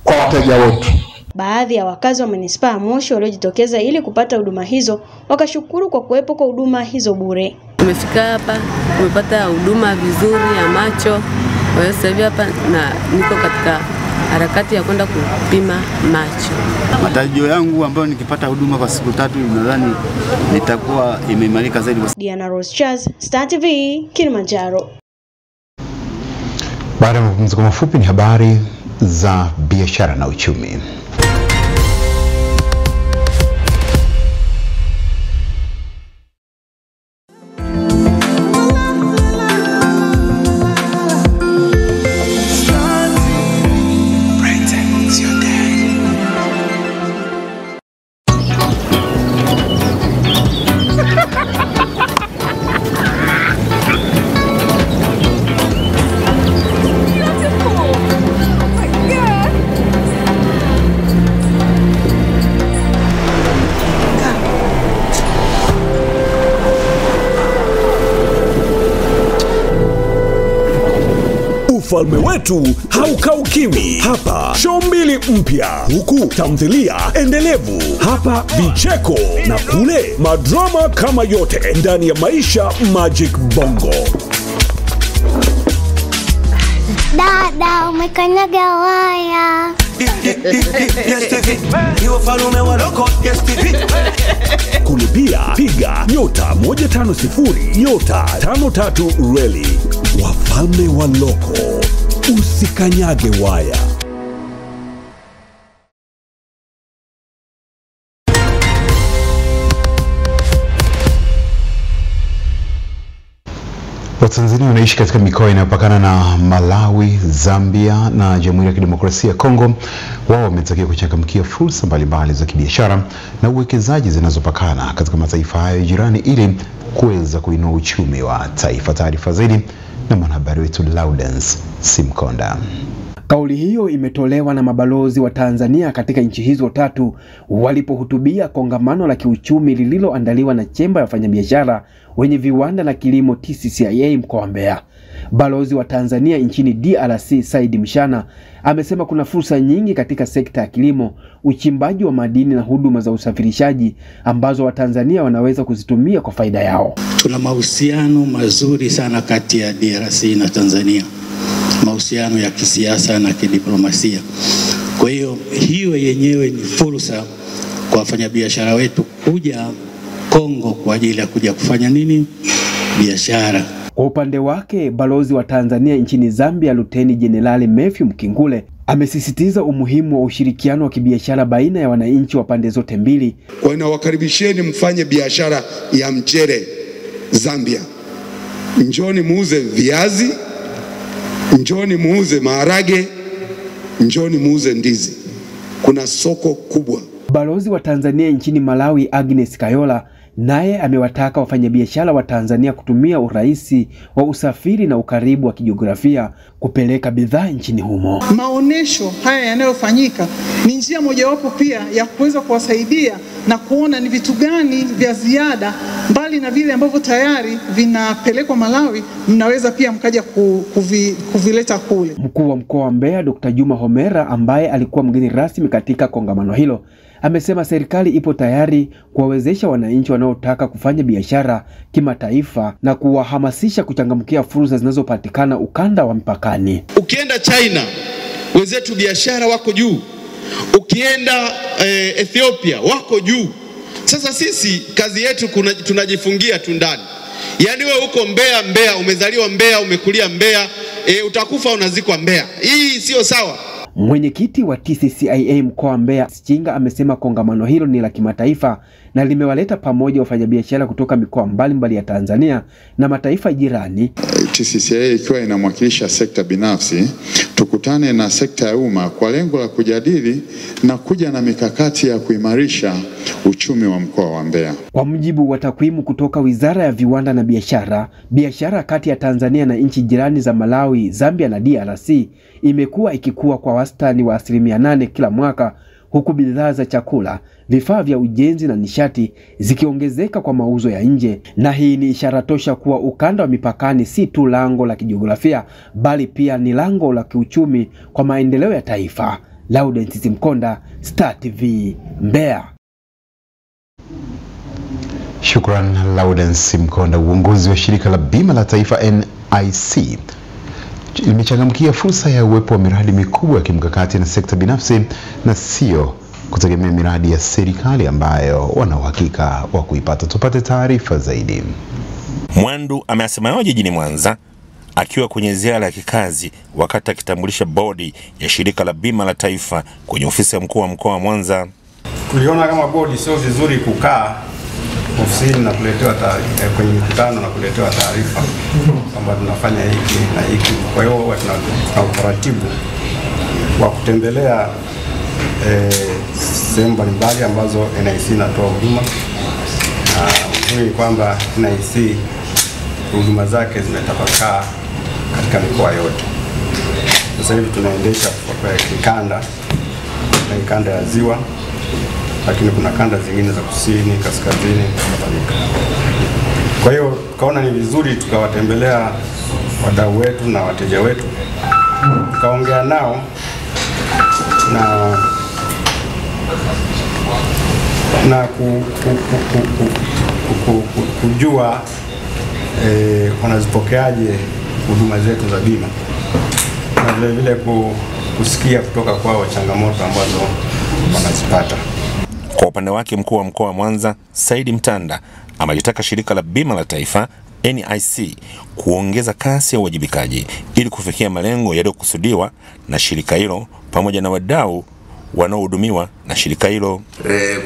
kwa wateja wetu. Baadhi ya wakazi wa manispaa ya Moshi waliojitokeza ili kupata huduma hizo wakashukuru kwa kuwepo kwa huduma hizo bure. Tumefika hapa, tumepata huduma vizuri ya macho. Kwa hiyo sasa hivi hapa na niko katika harakati ya kwenda kupima macho. Matarajio yangu ambayo nikipata huduma kwa siku 3 nadhani nitakuwa imeimarika zaidi. Diana Rose Charles, Star TV, Kilimanjaro. Baada ya mapumziko mafupi ni habari za biashara na uchumi. Ufalme wetu haukaukiwi. Hapa show mbili mpya, huku tamthilia endelevu. Hapa vicheko na kule madrama kama yote ndani ya Maisha Magic Bongo. Dada, umekanyaga waya. Kulipia piga *150 *53 reli. Wafalme wa loko, usikanyage waya. Watanzania wanaishi katika mikoa inayopakana na Malawi, Zambia na Jamhuri ya Kidemokrasia ya Kongo. Wao wametakiwa kuchangamkia fursa mbalimbali za kibiashara na uwekezaji zinazopakana katika mataifa hayo jirani ili kuweza kuinua uchumi wa taifa. Taarifa zaidi na mwanahabari wetu Laudens Simkonda. Kauli hiyo imetolewa na mabalozi wa Tanzania katika nchi hizo tatu walipohutubia kongamano la kiuchumi lililoandaliwa na chemba ya wafanyabiashara wenye viwanda na kilimo TCCIA mkoa wa Mbeya. Balozi wa Tanzania nchini DRC Said Mshana amesema kuna fursa nyingi katika sekta ya kilimo, uchimbaji wa madini na huduma za usafirishaji ambazo Watanzania wanaweza kuzitumia kwa faida yao. Tuna mahusiano mazuri sana kati ya DRC na Tanzania, mahusiano ya kisiasa na kidiplomasia. Kwa hiyo yenyewe ni fursa kwa wafanyabiashara wetu kuja Kongo kwa ajili ya kuja kufanya nini? Biashara. Kwa upande wake, balozi wa Tanzania nchini Zambia Luteni Jenerali Matthew Mkingule amesisitiza umuhimu wa ushirikiano wa kibiashara baina ya wananchi wa pande zote mbili. Kwa hiyo nawakaribisheni mfanye biashara ya mchele Zambia. Njoni muuze viazi, njoni muuze maharage, njoni muuze ndizi. Kuna soko kubwa. Balozi wa Tanzania nchini Malawi Agnes Kayola naye amewataka wafanyabiashara wa Tanzania kutumia urahisi wa usafiri na ukaribu wa kijiografia kupeleka bidhaa nchini humo. Maonesho haya yanayofanyika ni njia mojawapo pia ya kuweza kuwasaidia na kuona ni vitu gani vya ziada mbali na vile ambavyo tayari vinapelekwa Malawi, mnaweza pia mkaja kuvileta kule. Mkuu wa mkoa wa Mbeya Dr. Juma Homera ambaye alikuwa mgeni rasmi katika kongamano hilo amesema serikali ipo tayari kuwawezesha wananchi wanaotaka kufanya biashara kimataifa na kuwahamasisha kuchangamkia fursa zinazopatikana ukanda wa mpakani. Ukienda China, wenzetu biashara wako juu. Ukienda Ethiopia wako juu. Sasa sisi kazi yetu tunajifungia tu ndani. Yaani wewe uko Mbeya, umezaliwa Mbeya, umekulia Mbeya, utakufa unazikwa Mbeya. Hii sio sawa. Mwenyekiti wa TCCIA mkoa wa Mbeya Sichinga amesema kongamano hilo ni la kimataifa na limewaleta pamoja wafanyabiashara kutoka mikoa mbalimbali ya Tanzania na mataifa jirani. TCCIA ikiwa inamwakilisha sekta binafsi, tukutane na sekta ya umma kwa lengo la kujadili na kuja na mikakati ya kuimarisha uchumi wa mkoa wa Mbeya. Kwa mujibu wa takwimu kutoka Wizara ya Viwanda na biashara kati ya Tanzania na nchi jirani za Malawi, Zambia na DRC imekuwa ikikua kwa wastani wa 8% kila mwaka, huku bidhaa za chakula, vifaa vya ujenzi na nishati zikiongezeka kwa mauzo ya nje, na hii ni ishara tosha kuwa ukanda wa mipakani si tu lango la kijiografia bali pia ni lango la kiuchumi kwa maendeleo ya taifa. Laudens Simkonda, Star TV, Mbeya. Shukran Laudens Simkonda. Uongozi wa shirika la bima la taifa NIC limechangamkia fursa ya uwepo wa miradi mikubwa ya kimkakati na sekta binafsi na sio kutegemea miradi ya serikali ambayo wana uhakika wa kuipata. Tupate taarifa zaidi. Mwandu amesema hayo jijini Mwanza akiwa kwenye ziara ya kikazi wakati akitambulisha bodi ya shirika la bima la taifa kwenye ofisi ya mkuu wa mkoa wa Mwanza. Tuliona kama bodi sio vizuri kukaa ofisini na kuletewa kwenye mkutano na kuletewa taarifa kwamba tunafanya hiki na hiki. Kwa hiyo tuna utaratibu wa kutembelea sehemu mbalimbali ambazo NIC inatoa huduma, na uzuri kwamba NIC huduma zake zimetapakaa katika mikoa yote. Sasa hivi tunaendesha kwa kikanda na kanda ya Ziwa, lakini kuna kanda zingine za kusini, kaskazini na kadhalika. Kwa hiyo tukaona ni vizuri tukawatembelea wadau wetu na wateja wetu, tukaongea nao na kujua wanazipokeaje huduma zetu za bima, na vile vile kusikia kutoka kwao changamoto ambazo wanazipata. Kwa upande wake mkuu wa mkoa wa Mwanza Said Mtanda amelitaka shirika la bima la taifa NIC kuongeza kasi ya uwajibikaji ili kufikia malengo yaliyokusudiwa na shirika hilo pamoja na wadau wanaohudumiwa na shirika hilo.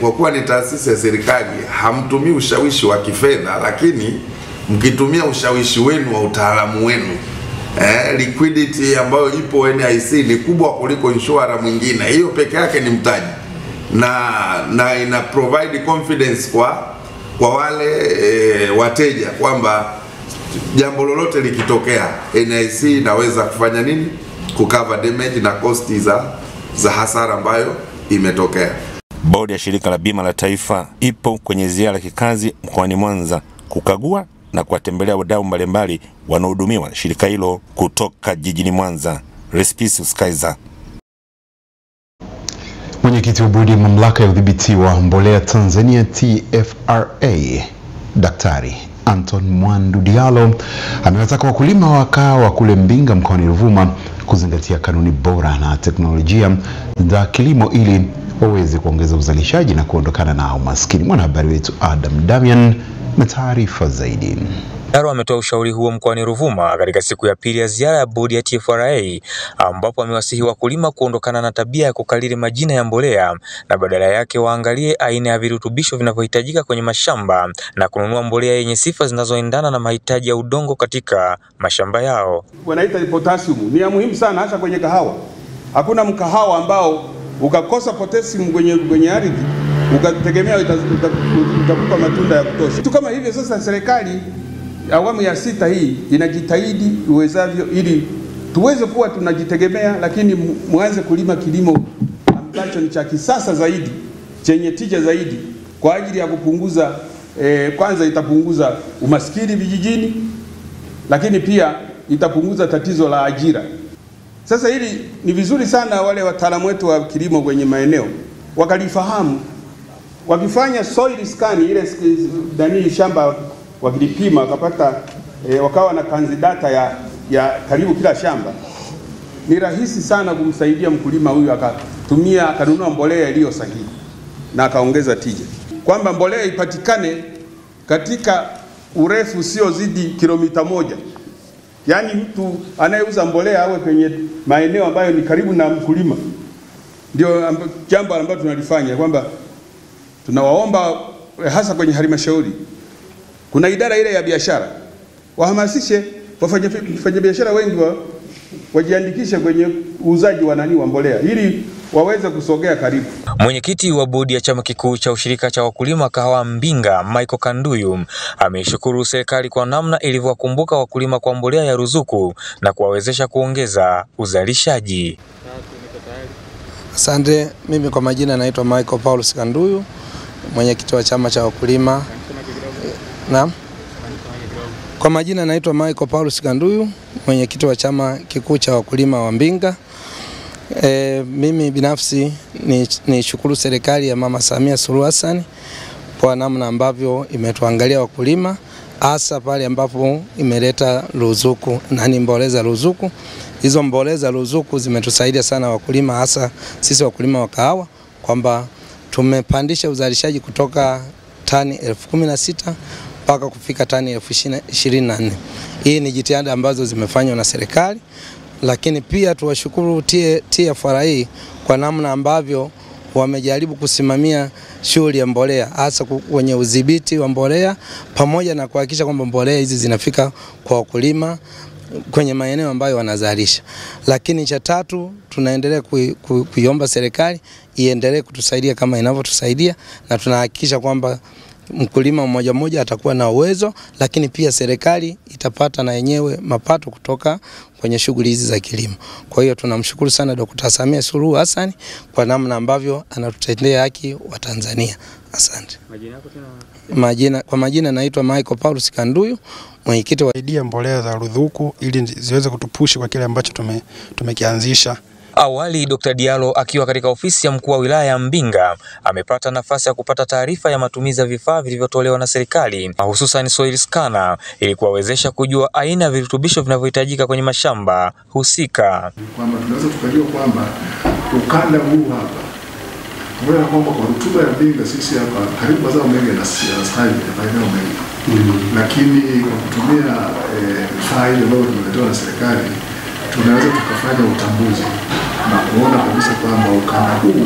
Kwa kuwa ni taasisi ya serikali, hamtumii ushawishi wa kifedha, lakini mkitumia ushawishi wenu wa utaalamu wenu, liquidity ambayo ipo NIC ni kubwa kuliko insurer mwingine. Hiyo peke yake ni mtaji na ina provide confidence kwa wale wateja kwamba jambo lolote likitokea NIC inaweza kufanya nini, kucover damage na cost za hasara ambayo imetokea. Bodi ya shirika la bima la taifa ipo kwenye ziara ya kikazi mkoani Mwanza kukagua na kuwatembelea wadau mbalimbali wanaohudumiwa shirika hilo kutoka jijini Mwanza. Respicius Kaiser. Mwenyekiti wa bodi ya mamlaka ya udhibiti wa mbolea Tanzania TFRA, Daktari Anton Mwandu Diallo amewataka wakulima wa kahawa kule Mbinga mkoani Ruvuma kuzingatia kanuni bora na teknolojia za kilimo ili waweze kuongeza uzalishaji na kuondokana na umaskini. Mwanahabari wetu Adam Damian na taarifa zaidi. Daktari ametoa ushauri huo mkoani Ruvuma katika siku ya pili ya ziara ya bodi ya TFRA, ambapo amewasihi wakulima kuondokana na tabia ya kukariri majina ya mbolea na badala yake waangalie aina ya virutubisho vinavyohitajika kwenye mashamba na kununua mbolea yenye sifa zinazoendana na mahitaji ya udongo katika mashamba yao. Wanaita potassium ni ya muhimu sana hasa kwenye kahawa. Hakuna mkahawa ambao ukakosa potassium kwenye ardhi ukategemea utakupa matunda ya kutosha. Kitu kama hivyo sasa serikali awamu ya 6 hii inajitahidi uwezavyo ili tuweze kuwa tunajitegemea, lakini muanze kulima kilimo ambacho ni cha kisasa zaidi, chenye tija zaidi kwa ajili ya kupunguza kwanza itapunguza umaskini vijijini, lakini pia itapunguza tatizo la ajira. Sasa hili ni vizuri sana wale wataalamu wetu wa kilimo kwenye maeneo wakalifahamu, wakifanya soil scan ile shamba wakilipima wakapata wakawa na kanzidata ya karibu kila shamba, ni rahisi sana kumsaidia mkulima huyu akanunua mbolea iliyo sahihi na akaongeza tija. Kwamba mbolea ipatikane katika urefu sio zidi kilomita 1. Yaani mtu anayeuza mbolea awe kwenye maeneo ambayo ni karibu na mkulima. Ndio jambo ambalo tunalifanya, kwamba tunawaomba hasa kwenye halmashauri, kuna idara ile ya biashara, wahamasishe wafanya biashara wengi wajiandikishe kwenye uuzaji wa mbolea ili waweze kusogea karibu. Mwenyekiti wa bodi ya chama kikuu cha ushirika cha wakulima kahawa Mbinga, Michael Kanduyu, ameishukuru serikali kwa namna ilivyowakumbuka wakulima kwa mbolea ya ruzuku na kuwawezesha kuongeza uzalishaji. Asante. Mimi kwa majina naitwa Michael Paulus Kanduyu, mwenyekiti wa chama cha wakulima. Naam. Kwa majina naitwa Michael Paulus Kanduyu, mwenyekiti wa chama kikuu cha wakulima wa Mbinga. Mimi binafsi ni shukuru serikali ya Mama Samia Suluhu Hassan kwa namna ambavyo imetuangalia wakulima, hasa pale ambapo imeleta ruzuku na mbolea za ruzuku. Hizo mbolea za ruzuku zimetusaidia sana wakulima, hasa sisi wakulima wa kahawa, kwamba tumepandisha uzalishaji kutoka tani 16,000 mpaka kufika tani 24,000. Hii ni jitihada ambazo zimefanywa na serikali, lakini pia tuwashukuru TFRA kwa namna ambavyo wamejaribu kusimamia shughuli ya mbolea, hasa kwenye udhibiti wa mbolea pamoja na kuhakikisha kwamba mbolea hizi zinafika kwa wakulima kwenye maeneo ambayo wanazalisha. Lakini cha tatu, tunaendelea kuiomba serikali iendelee kutusaidia kama inavyotusaidia, na tunahakikisha kwamba mkulima mmoja mmoja atakuwa na uwezo, lakini pia serikali itapata na yenyewe mapato kutoka kwenye shughuli hizi za kilimo. Kwa hiyo tunamshukuru sana Dr. Samia Suluhu Hassan kwa namna ambavyo anatutendea haki wa Tanzania. Asante. Majina yako tena? Kwa majina naitwa Michael Paulus Kanduyu, mwenyekiti wa mbolea za ruzuku ili ziweze kutupushi kwa kile ambacho tumekianzisha. Awali Dr. Diallo akiwa katika ofisi ya mkuu wa wilaya ya Mbinga amepata nafasi ya kupata taarifa ya matumizi ya vifaa vilivyotolewa na serikali, hususan soil scanner, ili kuwawezesha kujua aina ya virutubisho vinavyohitajika kwenye mashamba husika. Kwamba tunaweza tukajua kwamba ukanda huu hapa, mbona kwamba kwa rutuba ya Mbinga sisi hapa karibu mazao mengi na stahili ya maeneo mengi. Lakini kwa kutumia vifaa hivi ambavyo tumeletewa na serikali, tunaweza tukafanya utambuzi na kuona kabisa kwamba ukanda huu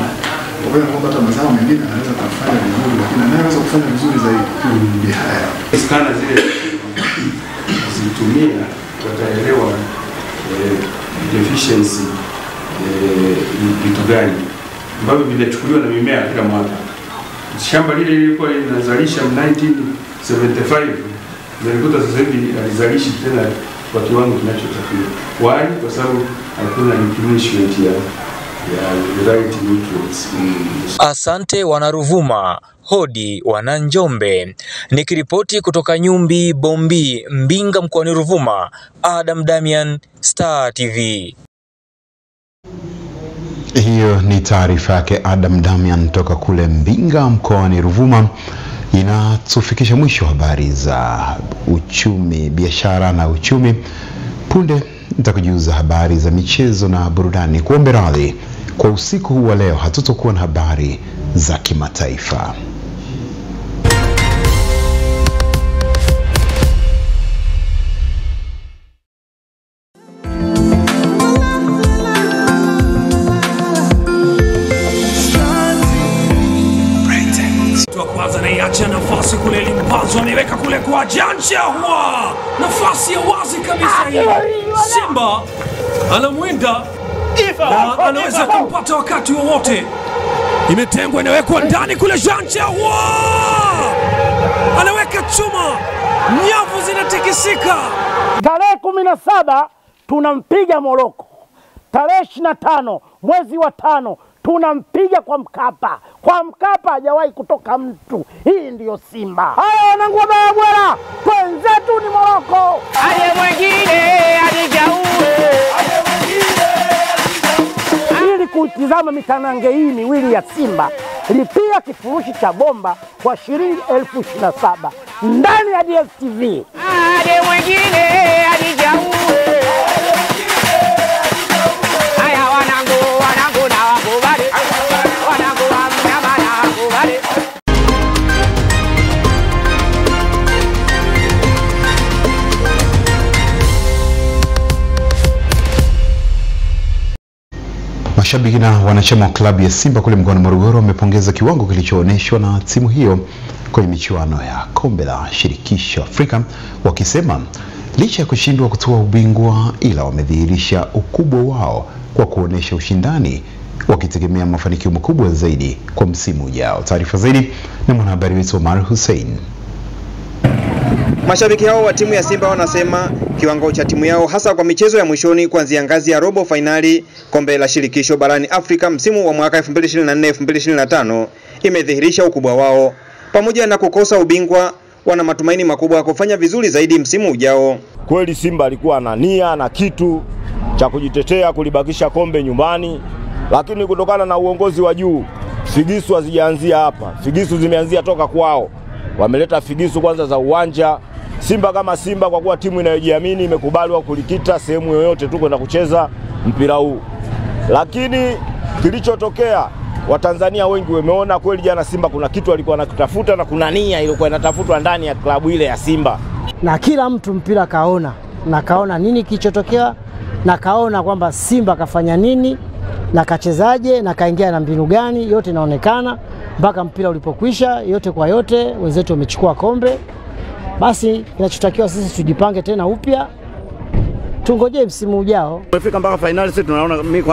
kwa kwamba hata mazao mengine anaweza kufanya vizuri, lakini anaweza kufanya vizuri zaidi ni haya. Scanner zile wakitumia wataelewa deficiency vitu gani ambavyo vinachukuliwa na mimea kila mwaka. Shamba lile lilikuwa linazalisha 1975 nilikuta sasa hivi alizalishi tena kwa kiwango kinachotakiwa. Why? Kwa sababu hakuna replenishment ya right nutrients. Asante wana Ruvuma, hodi wana Njombe. Nikiripoti kutoka Nyumbi Bombi Mbinga mkoani Ruvuma, Adam Damian, Star TV. Hiyo ni taarifa yake Adam Damian toka kule Mbinga mkoani Ruvuma. Inatufikisha mwisho habari za uchumi, biashara na uchumi. Punde nitakujuza habari za michezo na burudani. Kuombe radhi kwa usiku huu wa leo hatutokuwa na habari za kimataifa. Acha nafasi kule Limpanzo ameweka kule kwa Janja Hua. Nafasi ya wazi kabisa hii. Simba anamwinda na anaweza kumpata wakati wowote. Imetengwa, inawekwa ndani kule Janja Hua. Anaweka chuma. Nyavu zinatikisika. Tarehe 17 tunampiga Moroko. Tarehe 25 mwezi wa 5 tunampiga kwa Mkapa. Kwa Mkapa hajawahi kutoka mtu. Hii ndiyo Simba. Haya wanangu wa Bwera, twenzetu ni Moroko. Aje mwingine alijaue. Ili kutizama mitanange hii miwili ya Simba, lipia kifurushi cha bomba kwa shilingi 27,000 ndani ya DStv. Aje mwingine alijaue. Mashabiki na wanachama wa klabu ya Simba kule mkoani Morogoro wamepongeza kiwango kilichoonyeshwa na timu hiyo kwenye michuano ya kombe la shirikisho Afrika, wakisema licha ya kushindwa kutoa ubingwa ila wamedhihirisha ukubwa wao kwa kuonesha ushindani, wakitegemea mafanikio makubwa zaidi kwa msimu ujao. Taarifa zaidi na mwanahabari wetu Omar Hussein. Mashabiki hao wa timu ya Simba wanasema kiwango cha timu yao hasa kwa michezo ya mwishoni kuanzia ngazi ya robo finali kombe la shirikisho barani Afrika msimu wa mwaka 2024-2025 imedhihirisha ukubwa wao. Pamoja na kukosa ubingwa, wana matumaini makubwa ya kufanya vizuri zaidi msimu ujao. Kweli Simba alikuwa na nia na kitu cha kujitetea kulibakisha kombe nyumbani, lakini kutokana na uongozi wa juu, figisu hazijaanzia hapa. Figisu zimeanzia toka kwao. Wameleta figisu kwanza za uwanja. Simba kama Simba, kwa kuwa timu inayojiamini, imekubaliwa kulikita sehemu yoyote tu kwenda kucheza mpira huu. Lakini kilichotokea, Watanzania wengi wameona kweli jana Simba kuna kitu alikuwa anakitafuta na kuna nia ilikuwa inatafutwa ndani ya klabu ile ya Simba. Na kila mtu mpira kaona, na kaona nini kilichotokea, na kaona kwamba Simba kafanya nini, na kachezaje, na kaingia na mbinu gani, yote inaonekana mpaka mpira ulipokwisha. Yote kwa yote wenzetu wamechukua kombe. Basi kinachotakiwa sisi tujipange tena upya, tungoje msimu ujao. Tumefika mpaka finali, sisi tunaona,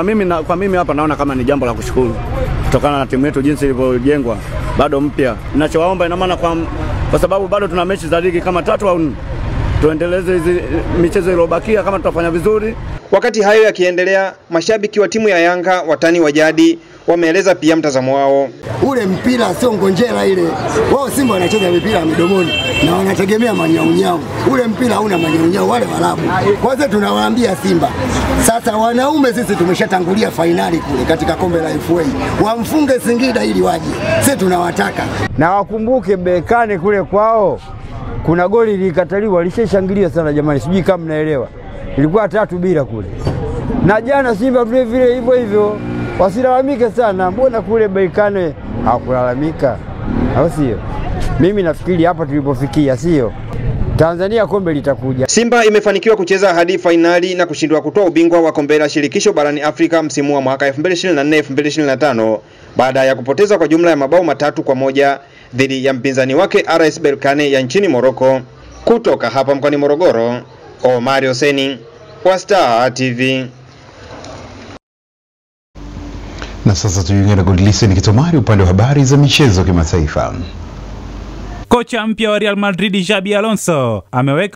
kwa mimi hapa naona kama ni jambo la kushukuru kutokana na timu yetu jinsi ilivyojengwa, bado mpya. Ninachowaomba ina maana kwa sababu bado tuna mechi za ligi kama 3 au 4, tuendeleze hizi michezo iliyobakia kama tutafanya vizuri. Wakati hayo yakiendelea, mashabiki wa timu ya Yanga, watani wa jadi, wameeleza pia mtazamo wao. Ule mpira sio ngonjera ile. Wao Simba wanacheza mpira midomoni na wanategemea manyaunyau. Ule mpira hauna manyaunyau wale Waarabu. Kwanza tunawaambia Simba, sasa wanaume sisi tumeshatangulia finali kule katika kombe la FA. Wamfunge Singida ili waje. Sisi tunawataka. Na wakumbuke Bekane kule kwao kuna goli lilikataliwa, walishashangilia sana jamani, sijui kama mnaelewa. Ilikuwa 3-0 kule. Na jana Simba vile vile hivyo hivyo. Wasilalamike sana, mbona kule Bekane hakulalamika? Au sio? Mimi nafikiri hapa tulipofikia sio. Tanzania kombe litakuja. Simba imefanikiwa kucheza hadi finali na kushindwa kutoa ubingwa wa kombe la shirikisho barani Afrika msimu wa mwaka 2024-2025 baada ya kupoteza kwa jumla ya mabao 3-1 dhidi ya mpinzani wake RS Berkane ya nchini Moroko. Kutoka hapa mkoani Morogoro, Omari Hoseni wa Star TV. Na sasa tujiunge na Godlisten Kitomari upande wa habari za michezo kimataifa. Kocha mpya wa Real Madrid Xabi Alonso ameweka